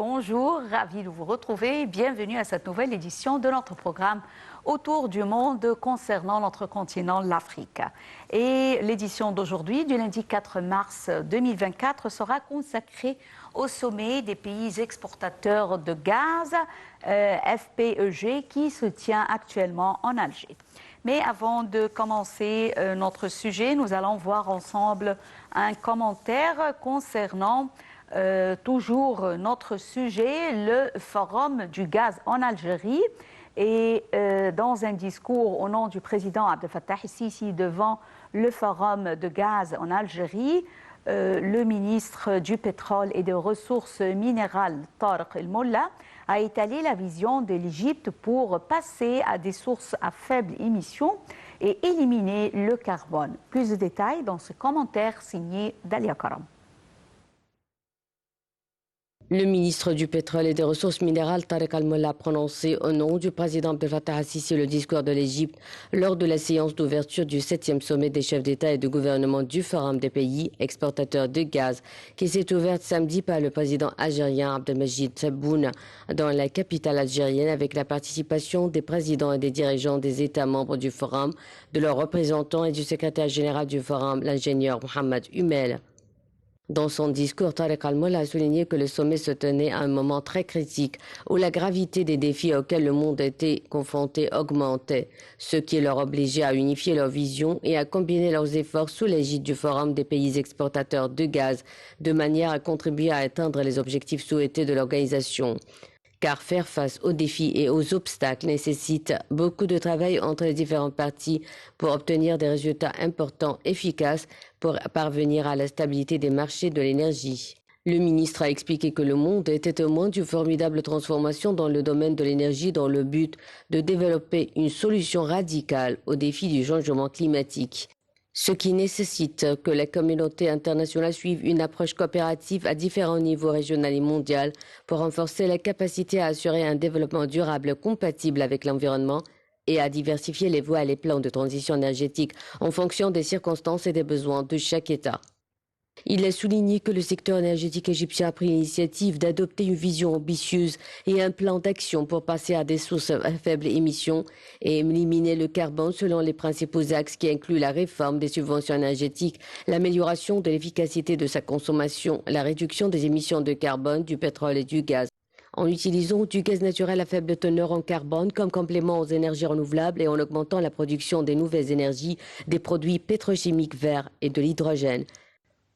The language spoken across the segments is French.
bonjour, ravi de vous retrouver. Bienvenue à cette nouvelle édition de notre programme Autour du monde concernant notre continent, l'Afrique. Et l'édition d'aujourd'hui, du lundi 4 mars 2024, sera consacrée au sommet des pays exportateurs de gaz, FPEG, qui se tient actuellement en Alger. Mais avant de commencer notre sujet, nous allons voir ensemble un commentaire concernant toujours notre sujet, le Forum du gaz en Algérie. Et dans un discours au nom du président Abdel Fattah el-Sisi devant le Forum de gaz en Algérie, le ministre du pétrole et des ressources minérales, Tariq El-Molla, a étalé la vision de l'Égypte pour passer à des sources à faible émission et éliminer le carbone. Plus de détails dans ce commentaire signé Dalia Karam. Le ministre du pétrole et des ressources minérales, Tariq El-Molla, a prononcé au nom du président Abdel Fattah el-Sisi le discours de l'Égypte lors de la séance d'ouverture du 7e sommet des chefs d'État et de gouvernement du Forum des pays exportateurs de gaz, qui s'est ouverte samedi par le président algérien Abdelmajid Tebboune dans la capitale algérienne, avec la participation des présidents et des dirigeants des États membres du Forum, de leurs représentants et du secrétaire général du Forum, l'ingénieur Mohamed Humel. Dans son discours, Tariq El-Molla a souligné que le sommet se tenait à un moment très critique où la gravité des défis auxquels le monde était confronté augmentait, ce qui leur obligeait à unifier leur vision et à combiner leurs efforts sous l'égide du Forum des pays exportateurs de gaz, de manière à contribuer à atteindre les objectifs souhaités de l'organisation. Car faire face aux défis et aux obstacles nécessite beaucoup de travail entre les différentes parties pour obtenir des résultats importants, efficaces, pour parvenir à la stabilité des marchés de l'énergie. Le ministre a expliqué que le monde était témoin d'une formidable transformation dans le domaine de l'énergie dans le but de développer une solution radicale aux défis du changement climatique. Ce qui nécessite que la communauté internationale suive une approche coopérative à différents niveaux régional et mondial pour renforcer la capacité à assurer un développement durable compatible avec l'environnement et à diversifier les voies et les plans de transition énergétique en fonction des circonstances et des besoins de chaque État. Il a souligné que le secteur énergétique égyptien a pris l'initiative d'adopter une vision ambitieuse et un plan d'action pour passer à des sources à faible émission et éliminer le carbone selon les principaux axes qui incluent la réforme des subventions énergétiques, l'amélioration de l'efficacité de sa consommation, la réduction des émissions de carbone, du pétrole et du gaz, en utilisant du gaz naturel à faible teneur en carbone comme complément aux énergies renouvelables et en augmentant la production des nouvelles énergies, des produits pétrochimiques verts et de l'hydrogène.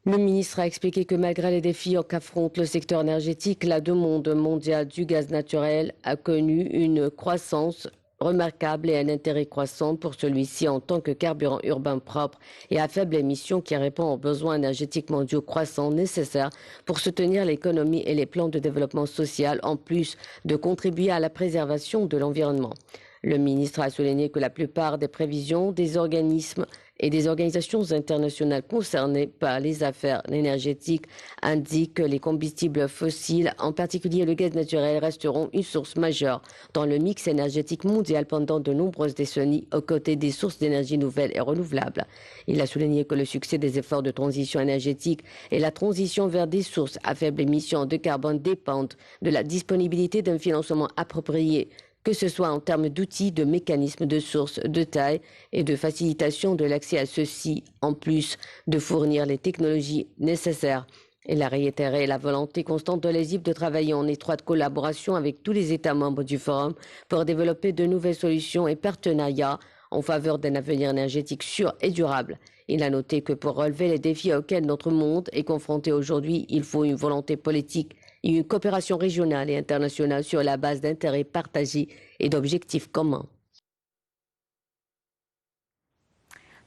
Le ministre a expliqué que malgré les défis qu'affronte le secteur énergétique, la demande mondiale du gaz naturel a connu une croissance remarquable et un intérêt croissant pour celui-ci en tant que carburant urbain propre et à faible émission qui répond aux besoins énergétiques mondiaux croissants nécessaires pour soutenir l'économie et les plans de développement social, en plus de contribuer à la préservation de l'environnement. Le ministre a souligné que la plupart des prévisions des organismes et des organisations internationales concernées par les affaires énergétiques indiquent que les combustibles fossiles, en particulier le gaz naturel, resteront une source majeure dans le mix énergétique mondial pendant de nombreuses décennies aux côtés des sources d'énergie nouvelles et renouvelables. Il a souligné que le succès des efforts de transition énergétique et la transition vers des sources à faible émission de carbone dépendent de la disponibilité d'un financement approprié, que ce soit en termes d'outils, de mécanismes, de sources, de taille et de facilitation de l'accès à ceux-ci, en plus de fournir les technologies nécessaires. Il a réitéré la volonté constante de l'Égypte de travailler en étroite collaboration avec tous les États membres du Forum pour développer de nouvelles solutions et partenariats en faveur d'un avenir énergétique sûr et durable. Il a noté que pour relever les défis auxquels notre monde est confronté aujourd'hui, il faut une volonté politique et une coopération régionale et internationale sur la base d'intérêts partagés et d'objectifs communs.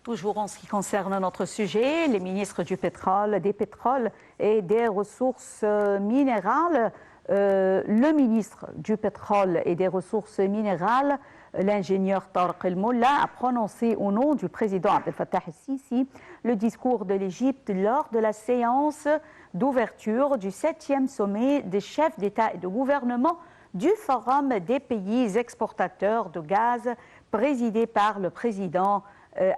Toujours en ce qui concerne notre sujet, les ministres du pétrole, des pétroles et des ressources minérales, le ministre du pétrole et des ressources minérales, l'ingénieur Tariq El-Molla, a prononcé au nom du président Abdel Fattah el-Sisi le discours de l'Égypte lors de la séance d'ouverture du 7e sommet des chefs d'État et de gouvernement du Forum des pays exportateurs de gaz, présidé par le président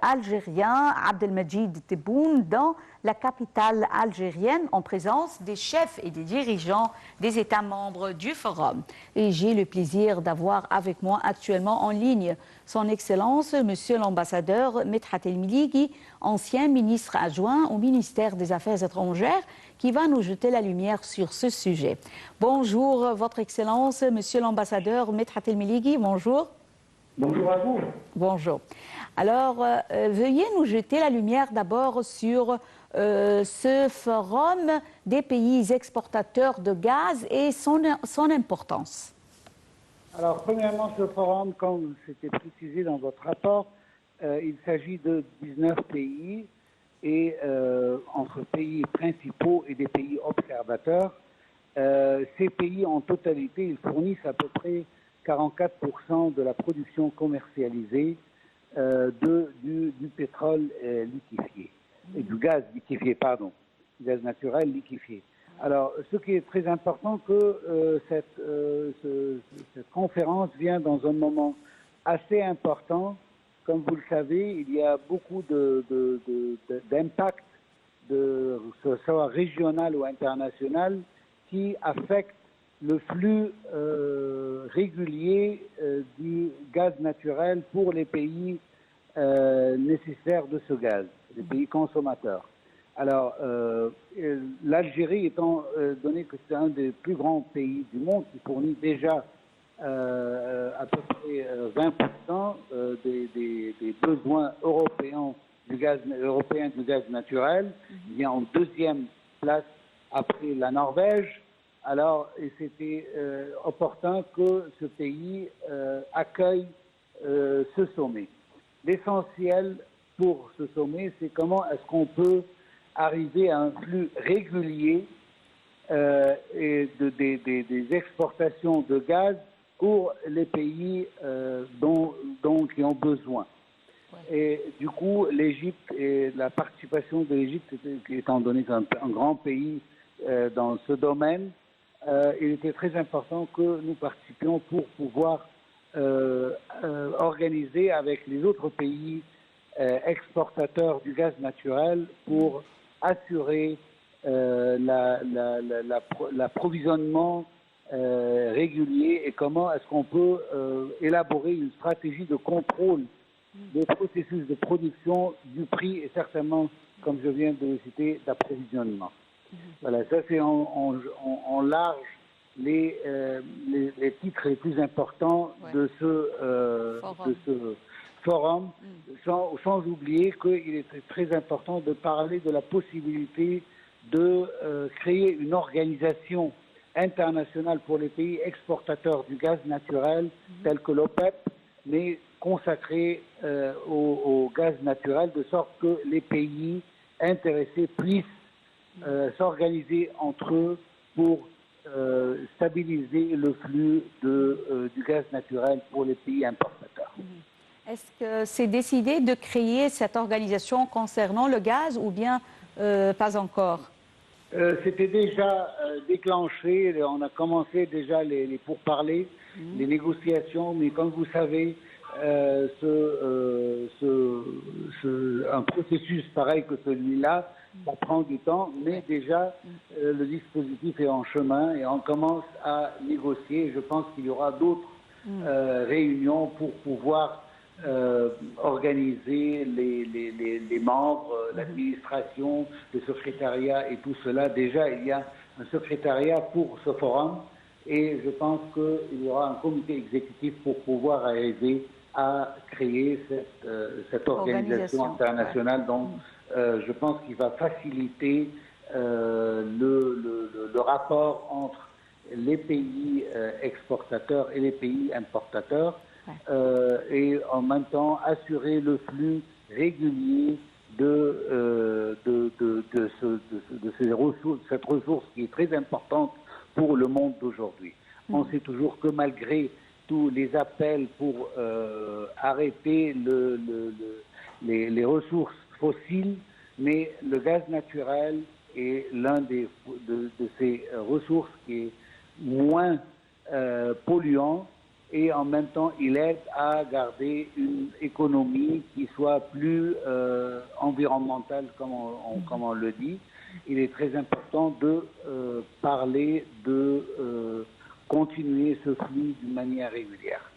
algérien Abdelmajid Tebboune dans la capitale algérienne en présence des chefs et des dirigeants des États membres du Forum. Et j'ai le plaisir d'avoir avec moi actuellement en ligne son Excellence, Monsieur l'ambassadeur Medhat El Miligi, ancien ministre adjoint au ministère des Affaires étrangères, qui va nous jeter la lumière sur ce sujet. Bonjour, Votre Excellence, Monsieur l'ambassadeur Medhat El Miligi, bonjour. Bonjour à vous. Bonjour. Alors, veuillez nous jeter la lumière d'abord sur ce forum des pays exportateurs de gaz et son importance. Alors, premièrement, ce forum, comme c'était précisé dans votre rapport, il s'agit de 19 pays et entre pays principaux et des pays observateurs. Ces pays, en totalité, ils fournissent à peu près 44% de la production commercialisée du pétrole liquéfié, et du gaz liquéfié, pardon, du gaz naturel liquéfié. Alors, ce qui est très important, que cette conférence vient dans un moment assez important. Comme vous le savez, il y a beaucoup d'impact, que ce soit régional ou international, qui affectent le flux régulier du gaz naturel pour les pays nécessaires de ce gaz, les pays consommateurs. Alors, l'Algérie étant donné que c'est un des plus grands pays du monde qui fournit déjà à peu près 20% des besoins européens du gaz naturel, il vient en deuxième place après la Norvège. Alors, c'était opportun que ce pays accueille ce sommet. L'essentiel pour ce sommet, c'est comment est-ce qu'on peut arriver à un flux régulier et des exportations de gaz pour les pays qui ont besoin. Et du coup, l'Égypte et la participation de l'Égypte, étant donné un grand pays dans ce domaine, il était très important que nous participions pour pouvoir organiser avec les autres pays exportateurs du gaz naturel pour assurer l'approvisionnement régulier et comment est-ce qu'on peut élaborer une stratégie de contrôle des processus de production, du prix et certainement, comme je viens de le citer, d'approvisionnement. Voilà, ça c'est en large les titres les plus importants de ce forum, sans oublier qu'il est très important de parler de la possibilité de créer une organisation internationale pour les pays exportateurs du gaz naturel, telle que l'OPEP, mais consacrée au gaz naturel, de sorte que les pays intéressés puissent s'organiser entre eux pour stabiliser le flux du gaz naturel pour les pays importateurs. Est-ce que c'est décidé de créer cette organisation concernant le gaz ou bien pas encore? C'était déjà déclenché, on a commencé déjà les pourparlers, les négociations, mais comme vous savez, un processus pareil que celui-là, ça prend du temps, mais déjà le dispositif est en chemin et on commence à négocier. Je pense qu'il y aura d'autres réunions pour pouvoir organiser les membres, l'administration, le secrétariat et tout cela. Déjà, il y a un secrétariat pour ce forum et je pense qu'il y aura un comité exécutif pour pouvoir arriver à créer cette organisation internationale. Donc, je pense qu'il va faciliter le rapport entre les pays exportateurs et les pays importateurs et en même temps assurer le flux régulier de cette ressource qui est très importante pour le monde d'aujourd'hui. On sait toujours que malgré tous les appels pour arrêter les ressources fossiles, mais le gaz naturel est l'un de ces ressources qui est moins polluant et en même temps il aide à garder une économie qui soit plus environnementale, comme on le dit. Il est très important de parler de continuer ce flux d'une manière régulière.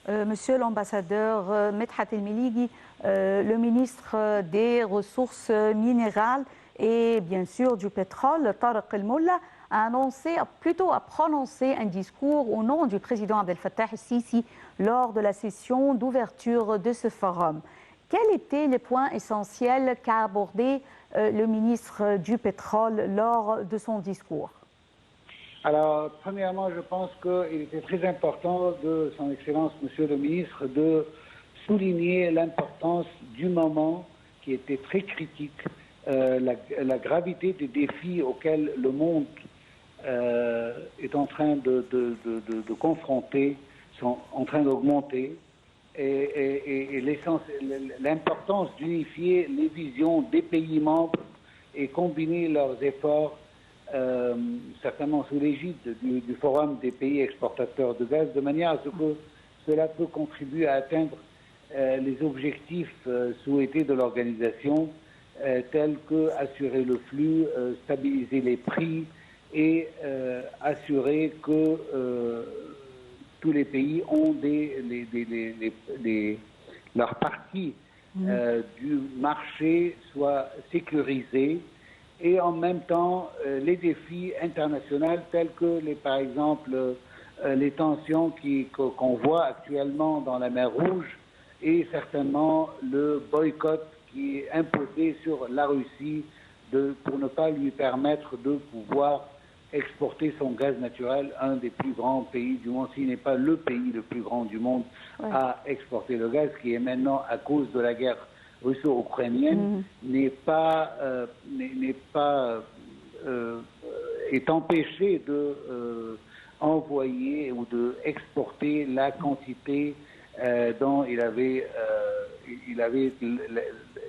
Monsieur l'ambassadeur Medhat El-Melighi, le ministre des Ressources minérales et bien sûr du pétrole, Tariq El-Molla, a prononcé un discours au nom du président Abdel Fattah el-Sisi lors de la session d'ouverture de ce forum. Quels étaient les points essentiels qu'a abordé le ministre du pétrole lors de son discours? Alors, premièrement, je pense qu'il était très important de son Excellence, Monsieur le ministre, de souligner l'importance du moment qui était très critique, la gravité des défis auxquels le monde est en train de confronter, sont en train d'augmenter, et l'importance d'unifier les visions des pays membres et combiner leurs efforts, certainement sous l'égide du Forum des pays exportateurs de gaz, de manière à ce que cela peut contribuer à atteindre les objectifs souhaités de l'organisation, tels que assurer le flux, stabiliser les prix et assurer que tous les pays ont leur partie du marché soit sécurisée, et en même temps les défis internationaux tels que par exemple les tensions qu'on voit actuellement dans la mer Rouge, et certainement le boycott qui est imposé sur la Russie pour ne pas lui permettre de pouvoir exporter son gaz naturel, un des plus grands pays du monde, s'il n'est pas le pays le plus grand du monde à exporter le gaz, qui est maintenant, à cause de la guerre russo-ukrainienne, est empêché de envoyer ou de exporter la quantité dont il avait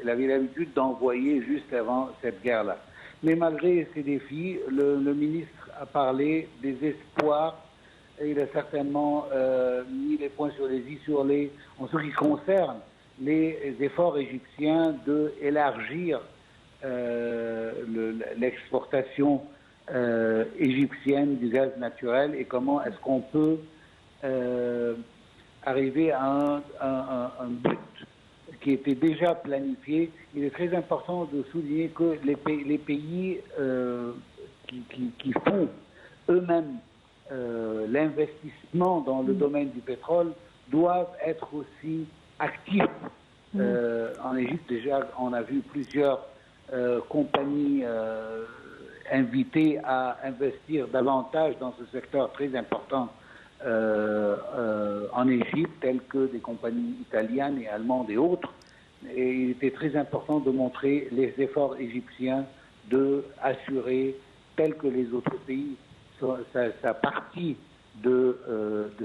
l'habitude d'envoyer juste avant cette guerre-là. Mais malgré ces défis, le ministre a parlé des espoirs, et il a certainement mis les points sur les i en ce qui concerne les efforts égyptiens d'élargir l'exportation égyptienne du gaz naturel, et comment est-ce qu'on peut arriver à un but qui était déjà planifié. Il est très important de souligner que les pays qui font eux-mêmes l'investissement dans le domaine du pétrole doivent être aussi actifs. En Égypte, déjà, on a vu plusieurs compagnies invitées à investir davantage dans ce secteur très important en Égypte, telles que des compagnies italiennes et allemandes et autres. Et il était très important de montrer les efforts égyptiens d'assurer, tels que les autres pays, sa partie de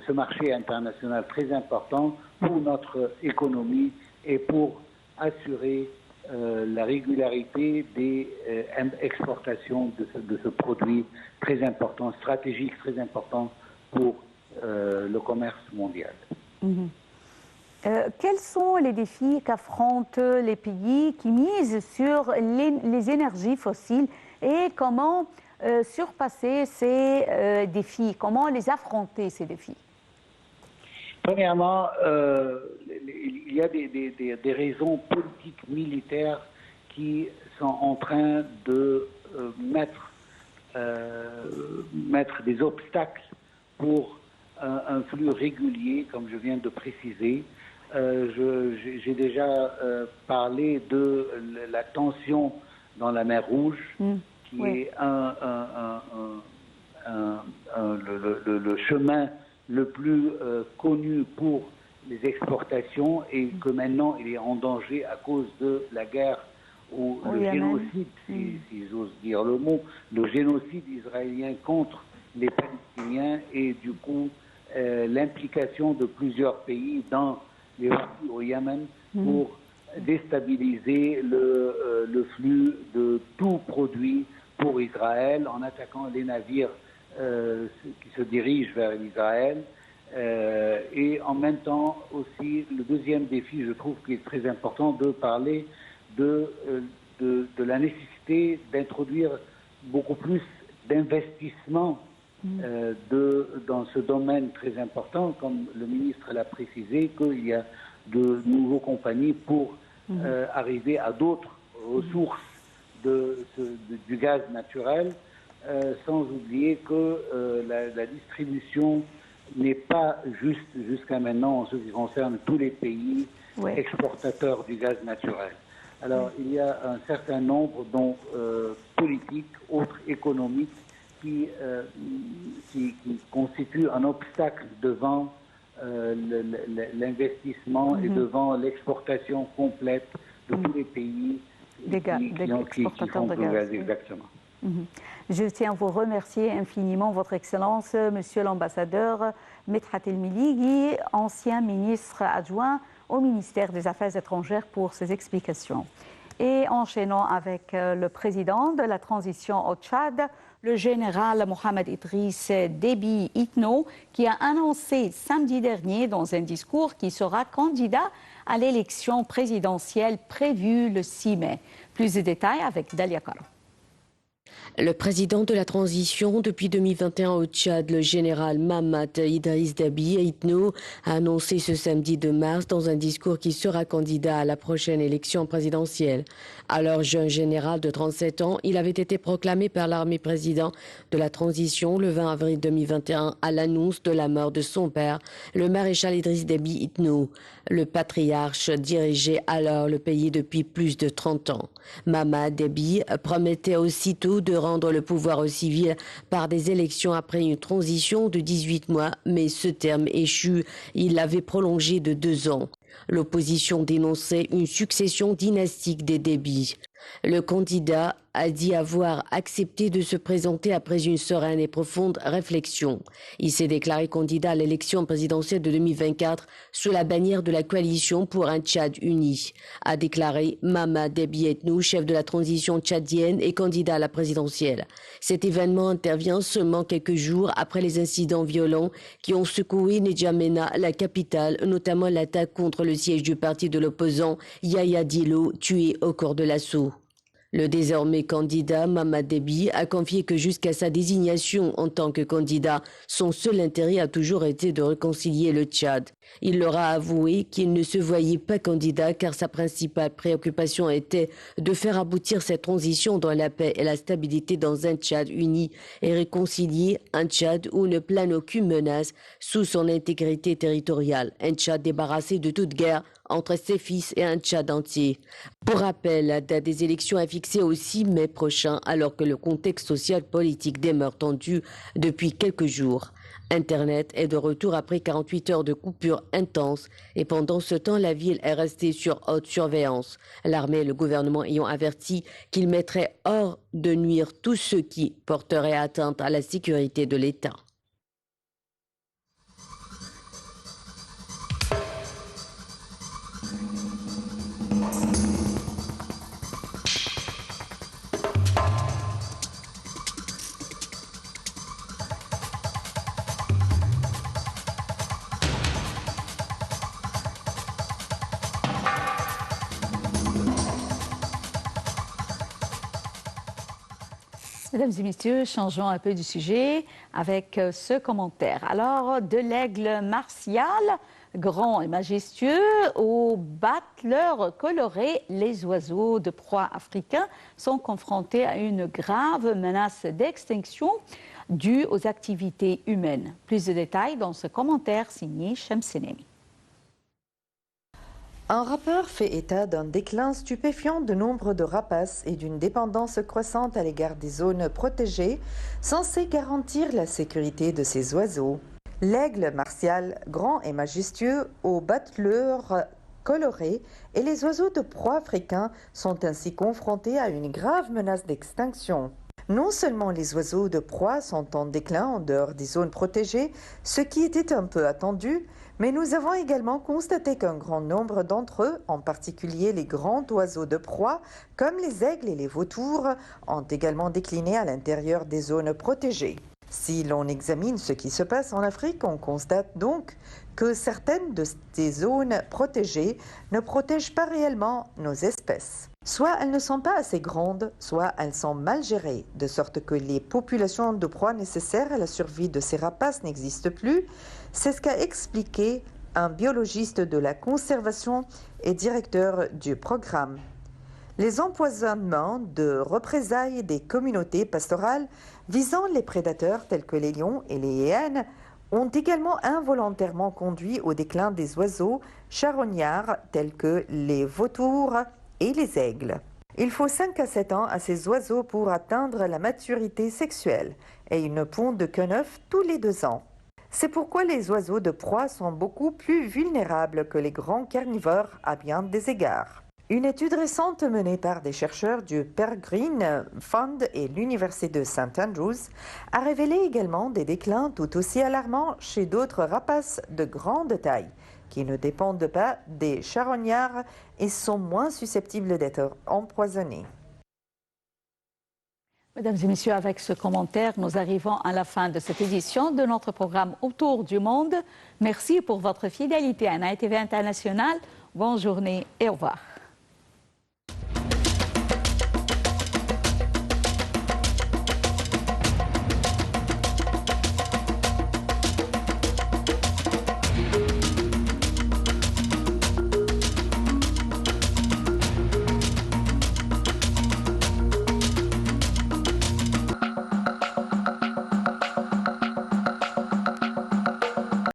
ce marché international très important pour notre économie et pour assurer la régularité des exportations de ce produit très important, stratégique, très important pour le commerce mondial. Quels sont les défis qu'affrontent les pays qui misent sur les énergies fossiles, et comment surpasser ces défis, comment les affronter, ces défis? Premièrement, il y a des raisons politiques, militaires qui sont en train de mettre des obstacles pour un flux régulier, comme je viens de préciser. J'ai déjà parlé de la tension dans la mer Rouge, qui est le chemin le plus connu pour les exportations, et que maintenant il est en danger à cause de la guerre ou le génocide, si j'ose dire le mot, le génocide israélien contre les Palestiniens, et du coup l'implication de plusieurs pays dans les conflits au Yémen pour déstabiliser le flux de tout produit pour Israël, en attaquant les navires qui se dirigent vers Israël, Et en même temps aussi, le deuxième défi, je trouve qu'il est très important de parler de la nécessité d'introduire beaucoup plus d'investissements dans ce domaine très important, comme le ministre l'a précisé, qu'il y a de nouveaux compagnies pour arriver à d'autres ressources du gaz naturel, sans oublier que la distribution n'est pas juste jusqu'à maintenant en ce qui concerne tous les pays exportateurs du gaz naturel. Alors, il y a un certain nombre, dont politiques, autres économiques, qui constituent un obstacle devant l'investissement et devant l'exportation complète de tous les pays qui font du gaz. Exactement. Je tiens à vous remercier infiniment, Votre Excellence, Monsieur l'ambassadeur Medhat El-Miligui, ancien ministre adjoint au ministère des Affaires étrangères, pour ces explications. Et enchaînons avec le président de la transition au Tchad, le général Mohamed Idriss Déby Itno, qui a annoncé samedi dernier dans un discours qu'il sera candidat à l'élection présidentielle prévue le 6 mai. Plus de détails avec Dalia Karo. Le président de la transition depuis 2021 au Tchad, le général Mohamed Idriss Déby Itno, a annoncé ce samedi 2 mars dans un discours qu'il sera candidat à la prochaine élection présidentielle. Alors jeune général de 37 ans, il avait été proclamé par l'armée président de la transition le 20 avril 2021 à l'annonce de la mort de son père, le maréchal Idriss Déby Itno. Le patriarche dirigeait alors le pays depuis plus de 30 ans. Mohamed Déby promettait aussitôt de rendre le pouvoir aux civils par des élections après une transition de 18 mois, mais ce terme échu, il l'avait prolongé de 2 ans. L'opposition dénonçait une succession dynastique des Déby. Le candidat a dit avoir accepté de se présenter après une sereine et profonde réflexion. Il s'est déclaré candidat à l'élection présidentielle de 2024 sous la bannière de la coalition pour un Tchad uni, a déclaré Mohamed Déby Itno, chef de la transition tchadienne et candidat à la présidentielle. Cet événement intervient seulement quelques jours après les incidents violents qui ont secoué N'Djamena, la capitale, notamment l'attaque contre le siège du parti de l'opposant Yahya Dillo, tué au cours de l'assaut. Le désormais candidat Mohamed Déby a confié que jusqu'à sa désignation en tant que candidat, son seul intérêt a toujours été de réconcilier le Tchad. Il leur a avoué qu'il ne se voyait pas candidat car sa principale préoccupation était de faire aboutir cette transition dans la paix et la stabilité dans un Tchad uni et réconcilier un Tchad où ne plane aucune menace sous son intégrité territoriale. Un Tchad débarrassé de toute guerre entre ses fils et un Tchad entier. Pour rappel, la date des élections est fixée au 6 mai prochain alors que le contexte social-politique demeure tendu depuis quelques jours. Internet est de retour après 48 heures de coupure intense et pendant ce temps, la ville est restée sur haute surveillance. L'armée et le gouvernement ayant averti qu'ils mettraient hors de nuire tous ceux qui porteraient atteinte à la sécurité de l'État. Mesdames et messieurs, changeons un peu du sujet avec ce commentaire. Alors, de l'aigle martial, grand et majestueux, aux battleurs colorés, les oiseaux de proie africains sont confrontés à une grave menace d'extinction due aux activités humaines. Plus de détails dans ce commentaire signé Shamsenemi. Un rapport fait état d'un déclin stupéfiant de nombre de rapaces et d'une dépendance croissante à l'égard des zones protégées, censées garantir la sécurité de ces oiseaux. L'aigle martial, grand et majestueux, aux battleurs colorés, et les oiseaux de proie africains sont ainsi confrontés à une grave menace d'extinction. Non seulement les oiseaux de proie sont en déclin en dehors des zones protégées, ce qui était un peu attendu, mais nous avons également constaté qu'un grand nombre d'entre eux, en particulier les grands oiseaux de proie, comme les aigles et les vautours, ont également décliné à l'intérieur des zones protégées. Si l'on examine ce qui se passe en Afrique, on constate donc que certaines de ces zones protégées ne protègent pas réellement nos espèces. Soit elles ne sont pas assez grandes, soit elles sont mal gérées, de sorte que les populations de proies nécessaires à la survie de ces rapaces n'existent plus. C'est ce qu'a expliqué un biologiste de la conservation et directeur du programme. Les empoisonnements de représailles des communautés pastorales visant les prédateurs tels que les lions et les hyènes ont également involontairement conduit au déclin des oiseaux charognards tels que les vautours et les aigles. Il faut 5 à 7 ans à ces oiseaux pour atteindre la maturité sexuelle et ils ne pondent qu'un œuf tous les 2 ans. C'est pourquoi les oiseaux de proie sont beaucoup plus vulnérables que les grands carnivores à bien des égards. Une étude récente menée par des chercheurs du Peregrine Fund et l'Université de St. Andrews a révélé également des déclins tout aussi alarmants chez d'autres rapaces de grande taille qui ne dépendent pas des charognards et sont moins susceptibles d'être empoisonnés. Mesdames et messieurs, avec ce commentaire, nous arrivons à la fin de cette édition de notre programme Autour du monde. Merci pour votre fidélité à NITV International. Bonne journée et au revoir.